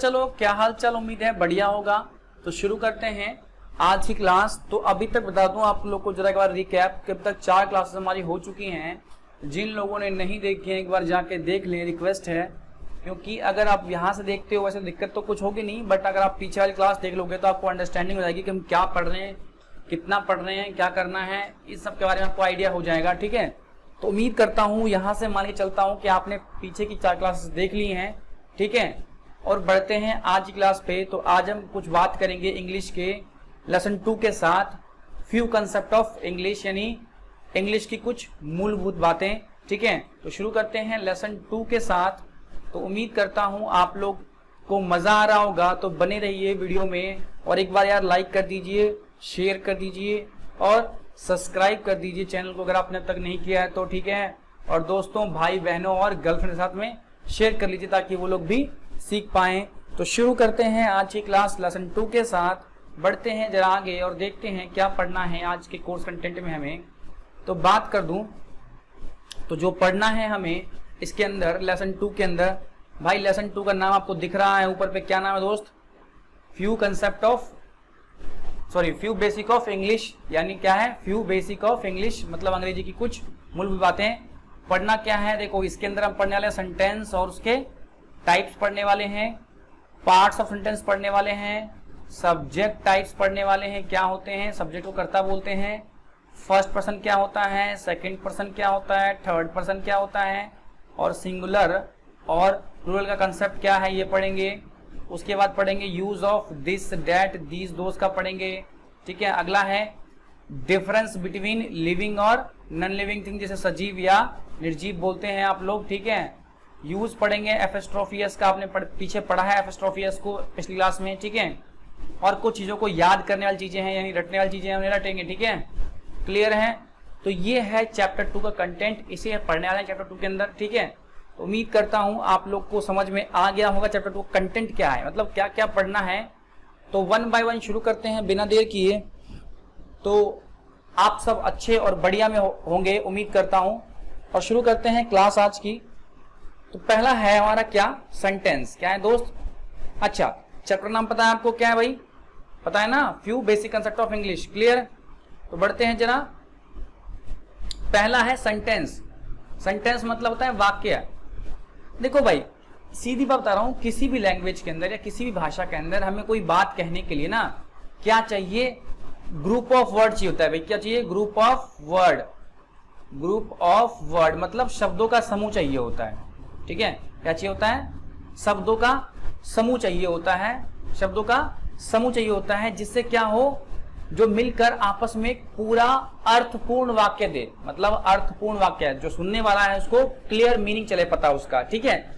चलो क्या हाल चाल, उम्मीद है बढ़िया होगा। तो शुरू करते हैं आज की क्लास। तो अभी तक बता दूं आप लोग को जरा एक बार रिकैप कि अब तक 4 क्लासेस हमारी हो चुकी हैं। जिन लोगों ने नहीं देखी है एक बार जाके देख लें, रिक्वेस्ट है। क्योंकि अगर आप यहाँ से देखते हो वैसे दिक्कत तो कुछ होगी नहीं, बट अगर आप पीछे वाली क्लास देख लोगे तो आपको अंडरस्टैंडिंग हो जाएगी कि हम क्या पढ़ रहे हैं, कितना पढ़ रहे हैं, क्या करना है, इस सब के बारे में आपको आइडिया हो जाएगा। ठीक है, तो उम्मीद करता हूँ यहाँ से मान के चलता हूँ कि आपने पीछे की 4 क्लासेस देख ली हैं। ठीक है, और बढ़ते हैं आज की क्लास पे। तो आज हम कुछ बात करेंगे इंग्लिश के लेसन 2 के साथ, फ्यू कंसेप्ट ऑफ इंग्लिश, यानी इंग्लिश की कुछ मूलभूत बातें। ठीक है, तो शुरू करते हैं लेसन 2 के साथ। तो उम्मीद करता हूँ आप लोग को मजा आ रहा होगा, तो बने रहिए वीडियो में। और एक बार यार लाइक कर दीजिए, शेयर कर दीजिए और सब्सक्राइब कर दीजिए चैनल को अगर आपने अब तक नहीं किया है तो। ठीक है, और दोस्तों, भाई बहनों और गर्लफ्रेंड के साथ में शेयर कर लीजिए ताकि वो लोग भी सीख पाएं। तो शुरू करते हैं आज की क्लास लेसन 2 के साथ। बढ़ते हैं जरा आगे और देखते हैं क्या पढ़ना है आज के कोर्स कंटेंट में हमें। तो बात कर दूं तो जो पढ़ना है हमें इसके अंदर लेसन 2 के अंदर, भाई लेसन 2 का नाम आपको दिख रहा है ऊपर पे, क्या नाम है दोस्त? फ्यू बेसिक ऑफ इंग्लिश, यानी क्या है? फ्यू बेसिक ऑफ इंग्लिश, मतलब अंग्रेजी की कुछ मूलभूत बातें। पढ़ना क्या है देखो, इसके अंदर हम पढ़ने वाले सेंटेंस और उसके टाइप्स पढ़ने वाले हैं, पार्ट्स ऑफ सेंटेंस पढ़ने वाले हैं, सब्जेक्ट टाइप्स पढ़ने वाले हैं, क्या होते हैं, सब्जेक्ट को कर्ता बोलते हैं, फर्स्ट पर्सन क्या होता है, सेकंड पर्सन क्या होता है, थर्ड पर्सन क्या होता है, और सिंगुलर और प्लूरल का कंसेप्ट क्या है ये पढ़ेंगे। उसके बाद पढ़ेंगे use of this, that, these, those का पढ़ेंगे। ठीक है, अगला है डिफरेंस बिटवीन लिविंग और नॉन लिविंग थिंग, जैसे सजीव या निर्जीव बोलते हैं आप लोग। ठीक है, यूज पढ़ेंगे एपिस्ट्रोफियस का, आपने पीछे पढ़ा है एपिस्ट्रोफियस को पिछली क्लास में। ठीक है, और कुछ चीजों को याद करने वाली चीजें हैं, यानी रटने वाली चीजें उन्हें रटेंगे। ठीक है, क्लियर है? तो ये है चैप्टर 2 का कंटेंट, इसे पढ़ने वाले हैं चैप्टर 2 के अंदर। ठीक है, तो उम्मीद करता हूं आप लोग को समझ में आ गया होगा चैप्टर 2 कंटेंट क्या है, मतलब क्या क्या पढ़ना है। तो 1 बाय 1 शुरू करते हैं बिना देर किए। तो आप सब अच्छे और बढ़िया में होंगे उम्मीद करता हूं, और शुरू करते हैं क्लास आज की। तो पहला है हमारा क्या? सेंटेंस। क्या है दोस्त? अच्छा, चैप्टर नाम पता है आपको क्या है भाई? पता है ना, few basic concept of English. Clear? तो बढ़ते हैं जरा। पहला है सेंटेंस। सेंटेंस मतलब होता है वाक्य। देखो भाई, सीधी बात बता रहा हूं, किसी भी लैंग्वेज के अंदर या किसी भी भाषा के अंदर हमें कोई बात कहने के लिए ना क्या चाहिए? ग्रुप ऑफ वर्ड चाहिए होता है भाई। क्या चाहिए? Group of word. Group of word मतलब शब्दों का समूह चाहिए होता है। ठीक है, क्या चाहिए होता है? शब्दों का समूह चाहिए होता है। शब्दों का समूह चाहिए होता है जिससे क्या हो, जो मिलकर आपस में एक पूरा अर्थपूर्ण वाक्य दे, मतलब अर्थपूर्ण वाक्य, जो सुनने वाला है उसको क्लियर मीनिंग चले पता उसका। ठीक है,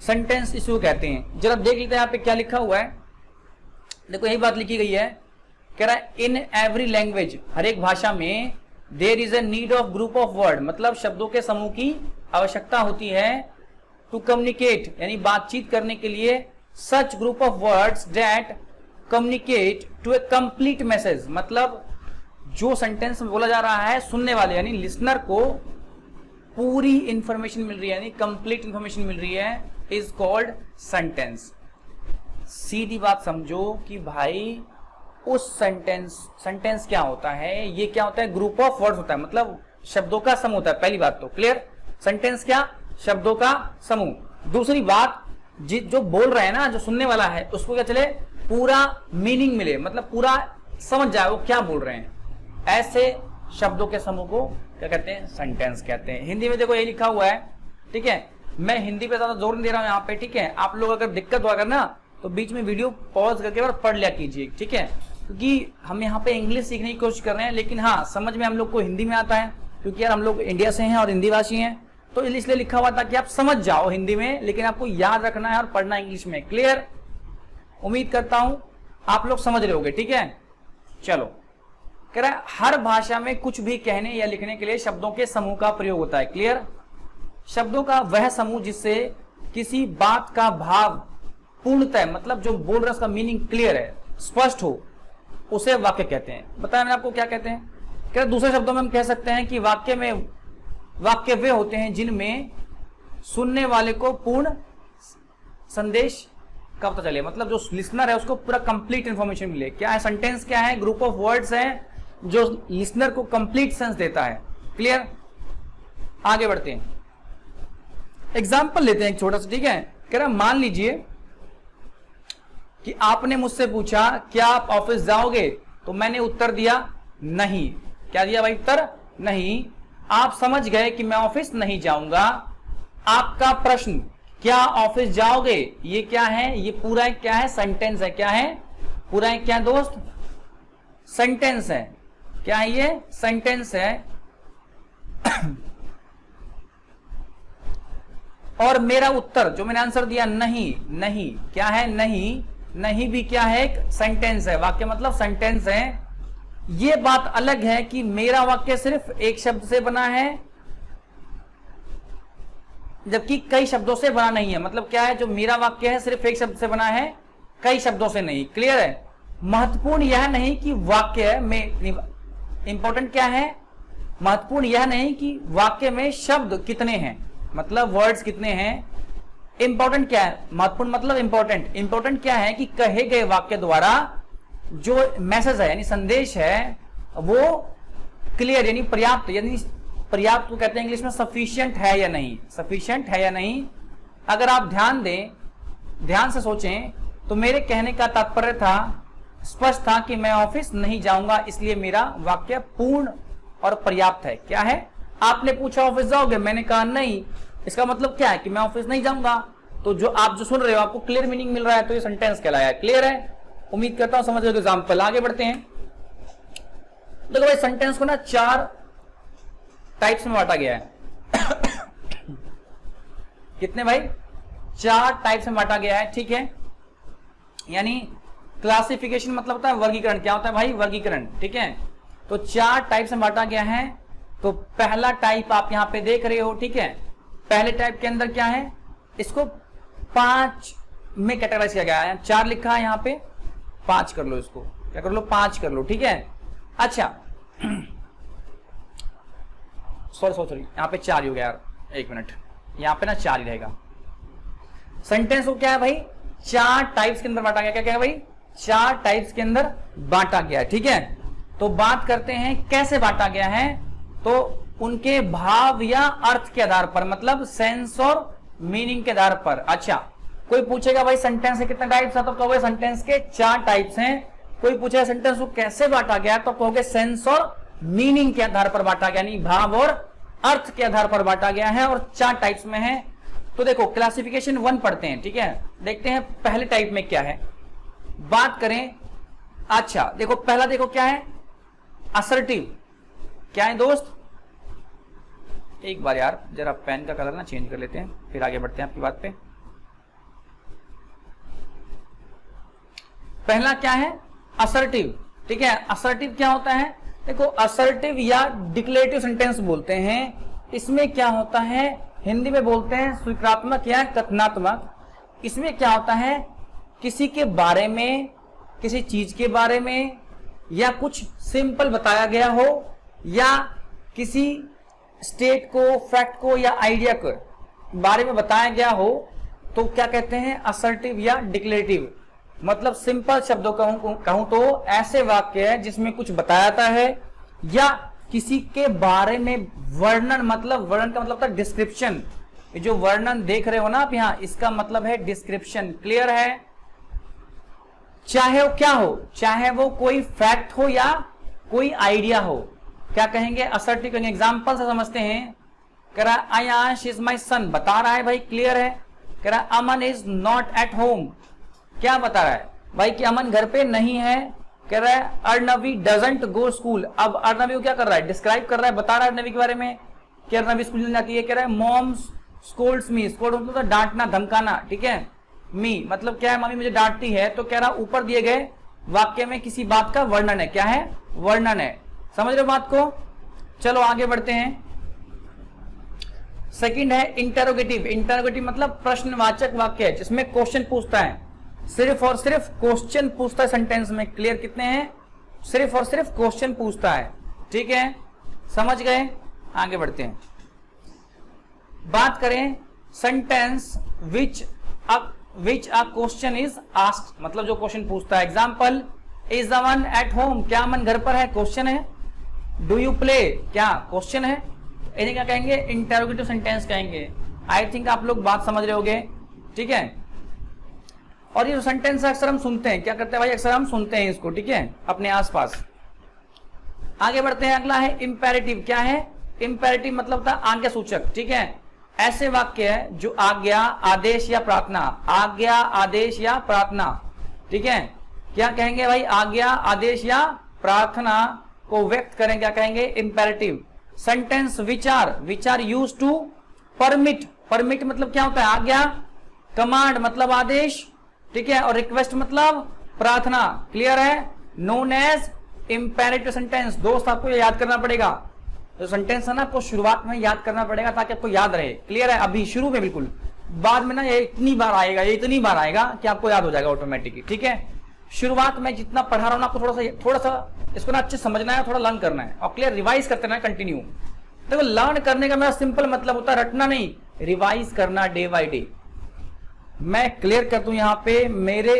सेंटेंस इसको कहते हैं। जरा देख लेते हैं यहाँ पे क्या लिखा हुआ है। देखो यही बात लिखी गई है, कह रहा है इन एवरी लैंग्वेज, हर एक भाषा में there is a need of group of word, मतलब शब्दों के समूह की आवश्यकता होती है। टू कम्युनिकेट, यानी बातचीत करने के लिए, such group of words that communicate to a complete message, मतलब जो सेंटेंस में बोला जा रहा है सुनने वाले यानी लिसनर को पूरी इंफॉर्मेशन मिल रही है, यानी कंप्लीट इंफॉर्मेशन मिल रही है, इज कॉल्ड सेंटेंस। सीधी बात समझो कि भाई उस सेंटेंस क्या होता है? ये क्या होता है? ग्रुप ऑफ वर्ड्स होता है, मतलब शब्दों का समूह होता है। पहली बात तो क्लियर, सेंटेंस क्या? शब्दों का समूह। दूसरी बात, जो बोल रहे हैं ना, जो सुनने वाला है उसको क्या चले, पूरा मीनिंग मिले, मतलब पूरा समझ जाए वो क्या बोल रहे हैं। ऐसे शब्दों के समूह को क्या कहते हैं? सेंटेंस कहते हैं। हिंदी में देखो ये लिखा हुआ है। ठीक है, मैं हिंदी पे ज्यादा जोर नहीं दे रहा हूं यहाँ पे। ठीक है, आप लोग अगर दिक्कत हुआ करना तो बीच में वीडियो पॉज करके और पढ़ लिया कीजिए। ठीक है, क्योंकि हम यहाँ पे इंग्लिश सीखने की कोशिश कर रहे हैं, लेकिन हाँ समझ में हम लोग को हिंदी में आता है, क्योंकि यार हम लोग इंडिया से हैं और हिंदी भाषी हैं, तो इसलिए लिखा हुआ था कि आप समझ जाओ हिंदी में, लेकिन आपको याद रखना है और पढ़ना इंग्लिश में। क्लियर? उम्मीद करता हूं आप लोग समझ रहे होगे। ठीक है, चलो। कह रहा है हर भाषा में कुछ भी कहने या लिखने के लिए शब्दों के समूह का प्रयोग होता है। क्लियर? शब्दों का वह समूह जिससे किसी बात का भाव पूर्णतः, मतलब जो बोल रहा है उसका मीनिंग क्लियर है, स्पष्ट हो, उसे वाक्य कहते हैं। बताया मैंने आपको क्या कहते हैं? कह रहा दूसरे शब्दों में हम कह सकते हैं कि वाक्य वे होते हैं जिनमें सुनने वाले को पूर्ण संदेश कब पता चले, मतलब जो लिसनर है उसको पूरा कंप्लीट इंफॉर्मेशन मिले। क्या है सेंटेंस, क्या है ग्रुप ऑफ वर्ड्स है जो लिसनर को कंप्लीट सेंस देता है। क्लियर, आगे बढ़ते हैं, एग्जाम्पल लेते हैं एक छोटा सा, ठीक है। कह रहा मान लीजिए कि आपने मुझसे पूछा क्या आप ऑफिस जाओगे, तो मैंने उत्तर दिया नहीं। क्या दिया भाई उत्तर, नहीं। आप समझ गए कि मैं ऑफिस नहीं जाऊंगा। आपका प्रश्न क्या ऑफिस जाओगे, ये क्या है, ये पूरा क्या है, सेंटेंस है। क्या है, पूरा एक क्या दोस्त, सेंटेंस है। क्या है ये, सेंटेंस है। और मेरा उत्तर जो मैंने आंसर दिया नहीं, नहीं क्या है, नहीं, नहीं भी क्या है, एक सेंटेंस है। वाक्य मतलब सेंटेंस है। ये बात अलग है कि मेरा वाक्य सिर्फ एक शब्द से बना है, जबकि कई शब्दों से बना नहीं है। मतलब क्या है, जो मेरा वाक्य है सिर्फ एक शब्द से बना है, कई शब्दों से नहीं। क्लियर है। महत्वपूर्ण यह नहीं कि वाक्य में, इंपॉर्टेंट क्या है, महत्वपूर्ण यह नहीं कि वाक्य में शब्द कितने हैं, मतलब वर्ड्स कितने हैं। इंपॉर्टेंट क्या है, महत्वपूर्ण मतलब इंपॉर्टेंट। इंपॉर्टेंट क्या है कि कहे गए वाक्य द्वारा जो मैसेज है यानी संदेश है वो क्लियर यानी पर्याप्त, यानी पर्याप्त को कहते हैं इंग्लिश में सफिशिएंट है या नहीं, सफिशिएंट है या नहीं। अगर आप ध्यान दें, ध्यान से सोचें, तो मेरे कहने का तात्पर्य था, स्पष्ट था कि मैं ऑफिस नहीं जाऊंगा, इसलिए मेरा वाक्य पूर्ण और पर्याप्त है। क्या है, आपने पूछा ऑफिस जाओगे, मैंने कहा नहीं, इसका मतलब क्या है कि मैं ऑफिस नहीं जाऊंगा। तो जो आप जो सुन रहे हो आपको क्लियर मीनिंग मिल रहा है, तो ये सेंटेंस कहलाया। क्लियर है, उम्मीद करता हूं समझ रहे हो। एग्जाम्पल आगे बढ़ते हैं। देखो भाई सेंटेंस को ना 4 टाइप्स में बांटा गया है। कितने भाई, 4 टाइप्स में बांटा गया है, ठीक है। यानी क्लासिफिकेशन मतलब होता है वर्गीकरण। क्या होता है भाई, वर्गीकरण, ठीक है। तो 4 टाइप्स में बांटा गया है। तो पहला टाइप आप यहां पे देख रहे हो, ठीक है। पहले टाइप के अंदर क्या है, इसको 5 में कैटेगराइज किया गया है। 4 लिखा है यहां पे, 5 कर लो, इसको क्या कर लो, 5 कर लो, ठीक है। अच्छा सॉरी यहां पे 4 ही हो गया यार, 1 मिनट, यहां पे ना 4 ही रहेगा। सेंटेंस को क्या है भाई, 4 टाइप्स के अंदर बांटा गया। क्या क्या है भाई, 4 टाइप्स के अंदर बांटा गया है, ठीक है। तो बात करते हैं कैसे बांटा गया है। तो उनके भाव या अर्थ के आधार पर, मतलब सेंस और मीनिंग के आधार पर। अच्छा, कोई पूछेगा भाई सेंटेंस के कितने टाइप्स हैं, तो कहोगे सेंटेंस के 4 टाइप्स हैं। कोई पूछेगा सेंटेंस को कैसे बांटा गया, तो कहोगे सेंस और मीनिंग के आधार पर बांटा गया, यानी भाव और अर्थ के आधार पर बांटा गया है, और 4 टाइप्स में है। तो देखो क्लासिफिकेशन 1 पढ़ते हैं, ठीक है। देखते हैं पहले टाइप में क्या है, बात करें। अच्छा देखो पहला, देखो क्या है, असर्टिव। क्या है दोस्त, एक बार यार जरा पेन का कलर ना चेंज कर लेते हैं, फिर आगे बढ़ते हैं आपकी बात पे। पहला क्या है, असर्टिव, ठीक है। असर्टिव क्या होता है, देखो असर्टिव या डिक्लेरेटिव सेंटेंस बोलते हैं। इसमें क्या होता है, हिंदी में बोलते हैं स्वीकारात्मक या कथनात्मक। इसमें क्या होता है, किसी के बारे में, किसी चीज के बारे में, या कुछ सिंपल बताया गया हो, या किसी स्टेट को, फैक्ट को या आइडिया को बारे में बताया गया हो, तो क्या कहते हैं, असर्टिव या डिक्लेरेटिव। मतलब सिंपल शब्दों कहूं तो ऐसे वाक्य है जिसमें कुछ बताया जाता है, या किसी के बारे में वर्णन, मतलब वर्णन का मतलब होता है डिस्क्रिप्शन। जो वर्णन देख रहे हो ना आप यहाँ, इसका मतलब है डिस्क्रिप्शन। क्लियर है, चाहे वो क्या हो, चाहे वो कोई फैक्ट हो या कोई आइडिया हो, क्या कहेंगे, असर्टिव कहेंगे। एग्जाम्पल से समझते हैं। कह रहा आयांश इज माई सन, बता रहा है भाई, क्लियर है। कह रहा अमन इज नॉट एट होम, क्या बता रहा है भाई कि अमन घर पे नहीं है। कह रहा है अर्नवी डजंट गो स्कूल। अब अर्नवी को क्या कर रहा है, डिस्क्राइब कर रहा है, बता रहा है अर्नवी के बारे में कि अर्नवी स्कूल जाती है। कह रहा है मॉम स्कोल्ड्स मी, स्कोल्ड मतलब डांटना धमकाना, ठीक है। मी मतलब क्या है, मम्मी मुझे डांटती है। तो कह रहा ऊपर दिए गए वाक्य में किसी बात का वर्णन है। क्या है, वर्णन है। समझ रहे हो बात को। चलो आगे बढ़ते हैं। सेकंड है इंटरोगेटिव। इंटरोगेटिव मतलब प्रश्नवाचक वाक्य है जिसमें क्वेश्चन पूछता है, सिर्फ और सिर्फ क्वेश्चन पूछता है सेंटेंस में। क्लियर, कितने हैं, सिर्फ और सिर्फ क्वेश्चन पूछता है, ठीक है। समझ गए, आगे बढ़ते हैं। बात करें sentence which which a question is asked, मतलब जो क्वेश्चन पूछता है। Example, is the one at home, क्या अमन घर पर है, क्वेश्चन है। डू यू प्ले, क्या क्वेश्चन है। इन्हें क्या कहेंगे, इंटरोगेटिव सेंटेंस कहेंगे। आई थिंक आप लोग बात समझ रहे होगे, ठीक है। और ये सेंटेंस अक्सर हम सुनते हैं, क्या करते हैं भाई, अक्सर हम सुनते हैं इसको, ठीक है, अपने आसपास। आगे बढ़ते हैं, अगला है इंपेरेटिव। क्या है इंपेरेटिव, मतलब था आज्ञा सूचक, ठीक है। ऐसे वाक्य है जो आज्ञा, आदेश या प्रार्थना, आज्ञा, आदेश या प्रार्थना, ठीक है। क्या कहेंगे भाई, आज्ञा, आदेश या प्रार्थना को व्यक्त करें, क्या कहेंगे, इंपेरेटिव। सेंटेंस विचार, विचार यूज टू परमिट, परमिट मतलब क्या होता है, आज्ञा। कमांड मतलब आदेश, ठीक है। और रिक्वेस्ट मतलब प्रार्थना, क्लियर है। Known as imperative sentence. दोस्त आपको ये याद करना पड़ेगा, तो सेंटेंस है ना आपको शुरुआत में याद करना पड़ेगा ताकि आपको याद रहे, क्लियर है। अभी शुरू में बिल्कुल, बाद में ना ये इतनी बार आएगा, ये इतनी बार आएगा कि आपको याद हो जाएगा ऑटोमेटिकली, ठीक है। शुरुआत में जितना पढ़ा रहा हूं ना, आपको थोड़ा सा इसको ना अच्छे समझना है, थोड़ा लर्न करना है और क्लियर रिवाइज करते रहना कंटिन्यू। देखो लर्न करने का मेरा सिंपल मतलब होता है रटना नहीं, रिवाइज करना डे बाय डे। मैं क्लियर कर दूं यहाँ पे, मेरे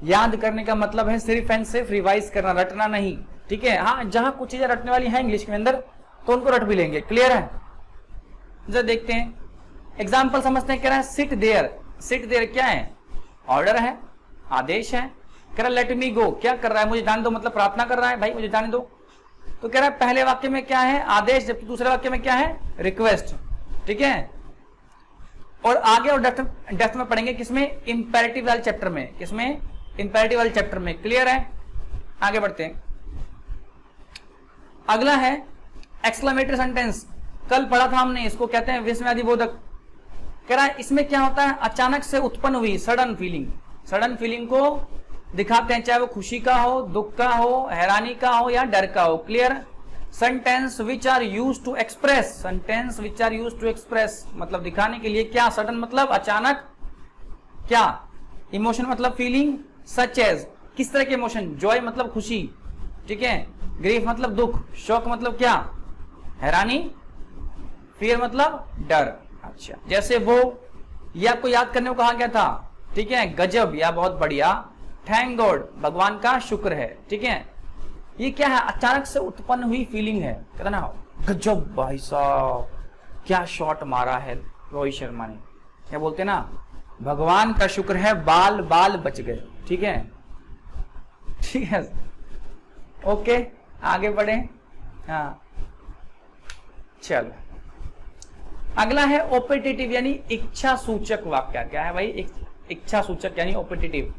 याद करने का मतलब है सिर्फ एंड सिर्फ रिवाइज करना, रटना नहीं, ठीक है। हाँ, जहां कुछ चीजें रटने वाली हैं इंग्लिश के अंदर तो उनको रट भी लेंगे, क्लियर है। जरा देखते हैं एग्जाम्पल, समझते हैं। कह रहा है सिट देयर, सिट देयर क्या है, ऑर्डर है, आदेश है। कह रहा है लेट मी गो, क्या कर रहा है, मुझे जाने दो, मतलब प्रार्थना कर रहा है, भाई मुझे जाने दो। तो कह रहा है पहले वाक्य में क्या है, आदेश, जबकि दूसरे वाक्य में क्या है, रिक्वेस्ट, ठीक है। और आगे और डेप्थ में पढ़ेंगे किसमें, इंपेरेटिव वाले चैप्टर में, किसमें, इंपेरेटिव वाले चैप्टर में, क्लियर है। आगे बढ़ते हैं, अगला है एक्सक्लेमेटरी सेंटेंस। कल पढ़ा था हमने, इसको कहते हैं विस्मयादिबोधक। कह रहा है इसमें क्या होता है, अचानक से उत्पन्न हुई सडन फीलिंग, सडन फीलिंग को दिखाते हैं, चाहे वो खुशी का हो, दुख का हो, हैरानी का हो या डर का हो, clear. Sentence which are use to express, sentence which are use to express मतलब दिखाने के लिए, क्या, सडन मतलब अचानक, क्या, इमोशन मतलब फीलिंग, सच एज किस तरह के इमोशन, जॉय मतलब खुशी, ठीक है, ग्रीफ मतलब दुख, शॉक मतलब क्या, हैरानी, फियर मतलब डर। अच्छा, जैसे वो, ये आपको याद करने को कहा गया था, ठीक है, गजब या बहुत बढ़िया, थैंक गॉड भगवान का शुक्र है, ठीक है। ये क्या है, अचानक से उत्पन्न हुई फीलिंग है, कहता ना गजब भाई साहब क्या शॉट मारा है रोहित शर्मा ने, क्या बोलते ना, भगवान का शुक्र है बाल बाल बच गए, ठीक है, ठीक है। ओके आगे बढ़े, हाँ चलो। अगला है ओपेटेटिव यानी इच्छा सूचक वाक्य। क्या है भाई, इच्छा सूचक यानी ओपेटेटिव।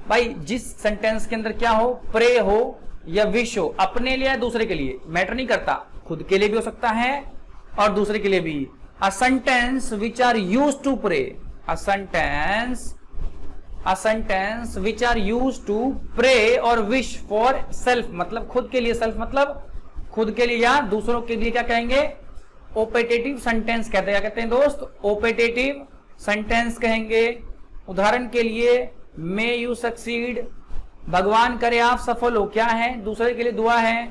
भाई जिस सेंटेंस के अंदर क्या हो, प्रे हो या विश हो, अपने लिए या दूसरे के लिए मैटर नहीं करता, खुद के लिए भी हो सकता है और दूसरे के लिए भी। A sentence which are use to pray, a sentence which are use to pray और विश फॉर सेल्फ मतलब खुद के लिए, सेल्फ मतलब खुद के लिए या दूसरों के लिए, क्या कहेंगे, ओपेटेटिव सेंटेंस कहते हैं। क्या कहते हैं दोस्त, ओपेटेटिव सेंटेंस कहेंगे। उदाहरण के लिए, मे यू सक्सीड, भगवान करे आप सफल हो, क्या है, दूसरे के लिए दुआ है।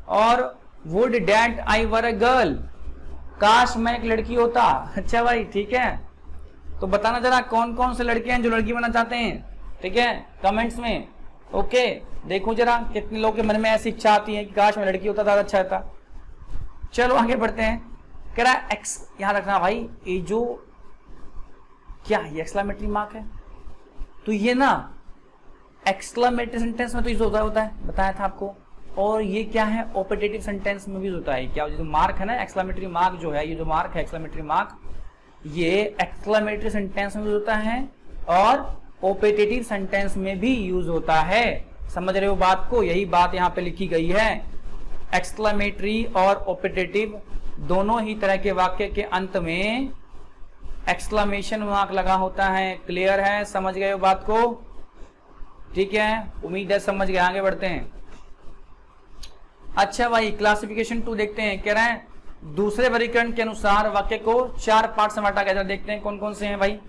और would that I were a girl, काश मैं एक लड़की होता। अच्छा भाई ठीक है, तो बताना जरा कौन कौन से लड़के हैं जो लड़की बनना चाहते हैं, ठीक है, कमेंट्स में। ओके देखो जरा कितने लोगों के मन में ऐसी इच्छा आती है कि काश मैं लड़की होता, ज्यादा अच्छा होता। चलो आगे बढ़ते हैं। कह रहा है एक्स, यहां रखना भाई, ये जो क्या है, एक्सक्लेमेटरी मार्क है, तो ये ना एक्सक्लेमेटरी सेंटेंस में तो यूज होता है, बताया था आपको। और ये क्या है, ओपेटेटिव सेंटेंस में भी यूज होता है। क्या जो मार्क है ना, एक्सक्लेमेटरी मार्क जो है, ये जो मार्क है एक्सक्लेमेटरी मार्क, ये एक्सक्लेमेटरी सेंटेंस में यूज होता है और ओपेटेटिव सेंटेंस में भी यूज होता है। समझ रहे हो बात को, यही बात यहाँ पे लिखी गई है। एक्सक्लेमेटरी और ओपेटेटिव दोनों ही तरह के वाक्य के अंत में एक्सक्लेमेशन मार्क लगा होता है। क्लियर है, समझ गए हो बात को, ठीक है, उम्मीद है समझ गए। आगे बढ़ते हैं। अच्छा भाई क्लासिफिकेशन 2 देखते हैं। कह रहे हैं दूसरे वर्गीकरण के अनुसार वाक्य को 4 पार्ट में बांटा गया। देखते हैं कौन कौन से हैं भाई।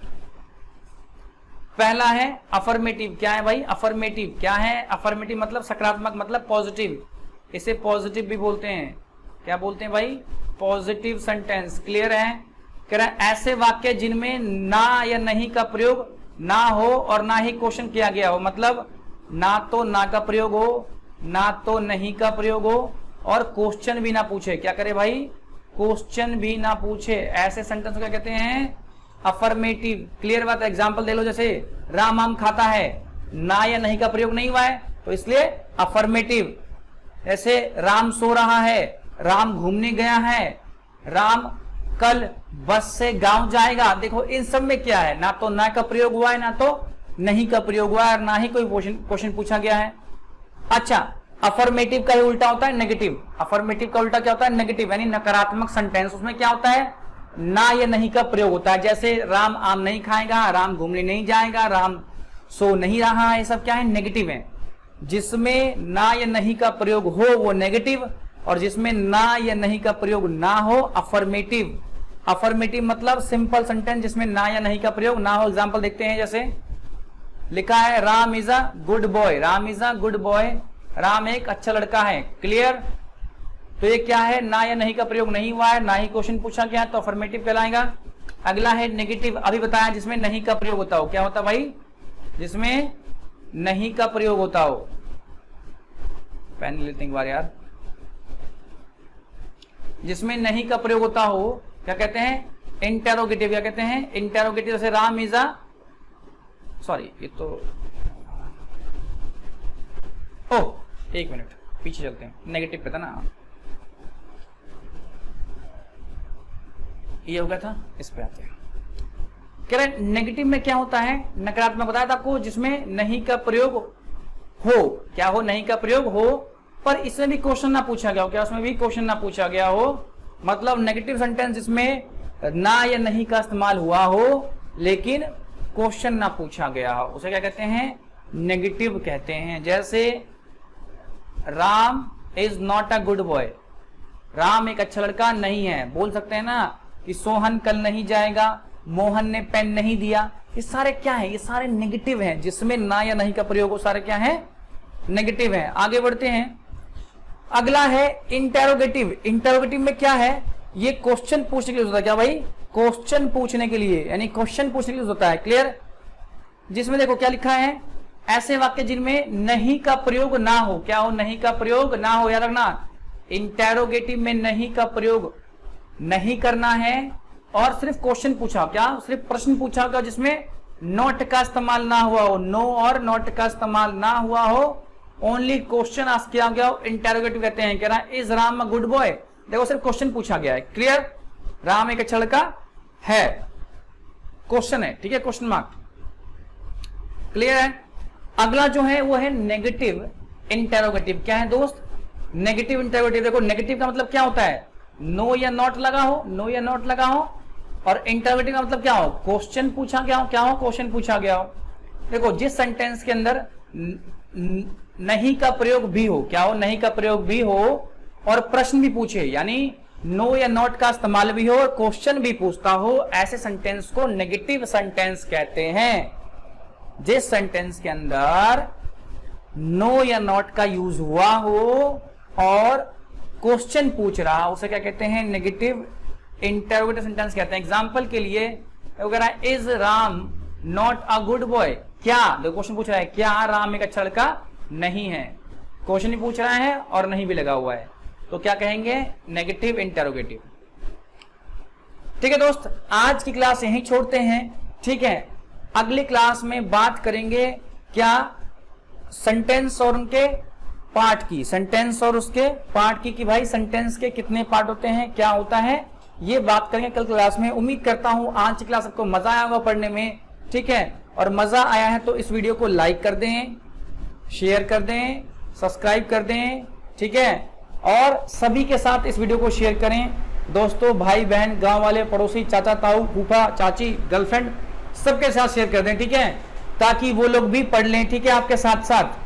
पहला है अफर्मेटिव। क्या है भाई अफर्मेटिव, क्या है अफर्मेटिव मतलब सकारात्मक, मतलब पॉजिटिव, इसे पॉजिटिव भी बोलते हैं। क्या बोलते हैं भाई, पॉजिटिव सेंटेंस। क्लियर है। कह रहा है ऐसे वाक्य जिनमें ना या नहीं का प्रयोग ना हो और ना ही क्वेश्चन किया गया हो, मतलब ना तो ना का प्रयोग हो, ना तो नहीं का प्रयोग हो, और क्वेश्चन भी ना पूछे। क्या करे भाई? क्वेश्चन भी ना पूछे। ऐसे सेंटेंस को क्या कहते हैं? अफर्मेटिव। क्लियर बात है? एग्जांपल दे लो, जैसे राम आम खाता है, ना या नहीं का प्रयोग नहीं हुआ है तो इसलिए अफर्मेटिव। ऐसे राम सो रहा है, राम घूमने गया है, राम कल बस से गांव जाएगा। देखो इन सब में क्या है? ना तो ना का प्रयोग हुआ है, ना तो नहीं का प्रयोग हुआ है, और ना ही कोई क्वेश्चन पूछा गया है। अच्छा, अफर्मेटिव का ही उल्टा होता है नेगेटिव। अफर्मेटिव का उल्टा क्या होता है? नेगेटिव, यानी नकारात्मक सेंटेंस। उसमें क्या होता है? ना या नहीं का प्रयोग होता है। जैसे राम आम नहीं खाएगा, राम घूमने नहीं जाएगा, राम सो नहीं रहा है, ये सब क्या है? नेगेटिव है। जिसमें ना या नहीं का प्रयोग हो वो नेगेटिव, और जिसमें ना या नहीं का प्रयोग ना हो अफर्मेटिव। अफर्मेटिव मतलब सिंपल सेंटेंस जिसमें ना या नहीं का प्रयोग ना हो। एग्जांपल देखते हैं, जैसे लिखा है Ram is a good boy. Ram is a good boy, Ram एक अच्छा लड़का है। क्लियर? तो ये क्या है? ना या नहीं का प्रयोग नहीं हुआ है, ना ही क्वेश्चन पूछा गया है, तो अफर्मेटिव कहलाएगा। अगला है नेगेटिव। अभी बताया जिसमें नहीं का प्रयोग होता हो। क्या होता भाई? जिसमें नहीं का प्रयोग होता हो। पेन लेते हैं एक बार यार। जिसमें नहीं का प्रयोग होता हो क्या कहते हैं? इंटेरोगेटिव। क्या कहते हैं? इंटेरोगेटिव। जैसे राम इज अ, सॉरी ये तो, ओह एक मिनट पीछे चलते हैं, नेगेटिव पे था ना, ये हो गया था, इस पे आते हैं। कह रहे नेगेटिव में क्या होता है? नकारात्मक बताया था आपको, जिसमें नहीं का प्रयोग हो। क्या हो? नहीं का प्रयोग हो, पर इसमें भी क्वेश्चन ना पूछा गया हो। क्या उसमें भी क्वेश्चन ना पूछा गया हो? मतलब नेगेटिव सेंटेंस जिसमें ना या नहीं का इस्तेमाल हुआ हो लेकिन क्वेश्चन ना पूछा गया हो, उसे क्या कहते हैं? नेगेटिव कहते हैं। जैसे Ram is not a good boy. Ram एक अच्छा लड़का नहीं है। बोल सकते हैं ना कि सोहन कल नहीं जाएगा, मोहन ने पेन नहीं दिया। ये सारे क्या है? ये सारे नेगेटिव हैं। जिसमें ना या नहीं का प्रयोग हो सारे क्या है? नेगेटिव है। आगे बढ़ते हैं। अगला है इंटेरोगेटिव। इंटेरोगेटिव में क्या है? ये क्वेश्चन पूछने के लिए होता है। क्या भाई? क्वेश्चन पूछने के लिए, यानी क्वेश्चन पूछने के लिए होता है। क्लियर? जिसमें देखो क्या लिखा है? ऐसे वाक्य जिनमें नहीं का प्रयोग ना हो। क्या हो? नहीं का प्रयोग ना हो। याद रखना, इंटेरोगेटिव में नहीं का प्रयोग नहीं करना है, और सिर्फ क्वेश्चन पूछा। क्या? सिर्फ प्रश्न पूछा होगा जिसमें नॉट का इस्तेमाल ना हुआ हो। नो और नॉट का इस्तेमाल ना हुआ हो, ओनली क्वेश्चन आस्क किया गया हो, इंटेरोगेटिव कहते हैं। कह रहा है is Ram a good boy. देखो सिर्फ क्वेश्चन पूछा गया है। क्लियर? राम एक अच्छा लड़का है, क्वेश्चन है। ठीक है? Question mark. क्लियर है? अगला जो है वो है नेगेटिव इंटेरोगेटिव। क्या है दोस्त? Negative interrogative. देखो नेगेटिव का मतलब क्या होता है? नो या नॉट लगा हो, नो या नॉट लगा हो, और इंटेरोगेटिव का मतलब क्या हो? क्वेश्चन पूछा गया हो। क्या हो? क्वेश्चन पूछा गया हो। देखो जिस सेंटेंस के अंदर नहीं का प्रयोग भी हो, क्या हो? नहीं का प्रयोग भी हो, और प्रश्न भी पूछे, यानी नो या नॉट का इस्तेमाल भी हो और क्वेश्चन भी पूछता हो, ऐसे सेंटेंस को नेगेटिव सेंटेंस कहते हैं। जिस सेंटेंस के अंदर नो या नॉट का यूज हुआ हो और क्वेश्चन पूछ रहा, उसे क्या कहते हैं? नेगेटिव इंटरोगेटिव सेंटेंस कहते हैं। एग्जांपल के लिए अगर is Ram not a good boy. क्या? देखो क्वेश्चन पूछ रहा है, क्या राम एक अच्छा लड़का नहीं है? क्वेश्चन ही पूछ रहा है और नहीं भी लगा हुआ है, तो क्या कहेंगे? Negative interrogative. ठीक है दोस्त, आज की क्लास यहीं छोड़ते हैं। ठीक है, अगली क्लास में बात करेंगे क्या? सेंटेंस और उनके पार्ट की। सेंटेंस और उसके पार्ट की कि भाई सेंटेंस के कितने पार्ट होते हैं, क्या होता है, ये बात करेंगे कल क्लास में। उम्मीद करता हूं आज की क्लास आपको मजा आया होगा पढ़ने में। ठीक है, और मजा आया है तो इस वीडियो को लाइक कर दें, शेयर कर दें, सब्सक्राइब कर दें। ठीक है, और सभी के साथ इस वीडियो को शेयर करें। दोस्तों, भाई बहन, गांव वाले, पड़ोसी, चाचा ताऊ, फूफा चाची, गर्लफ्रेंड, सबके साथ शेयर कर दें। ठीक है, ताकि वो लोग भी पढ़ लें। ठीक है, आपके साथ साथ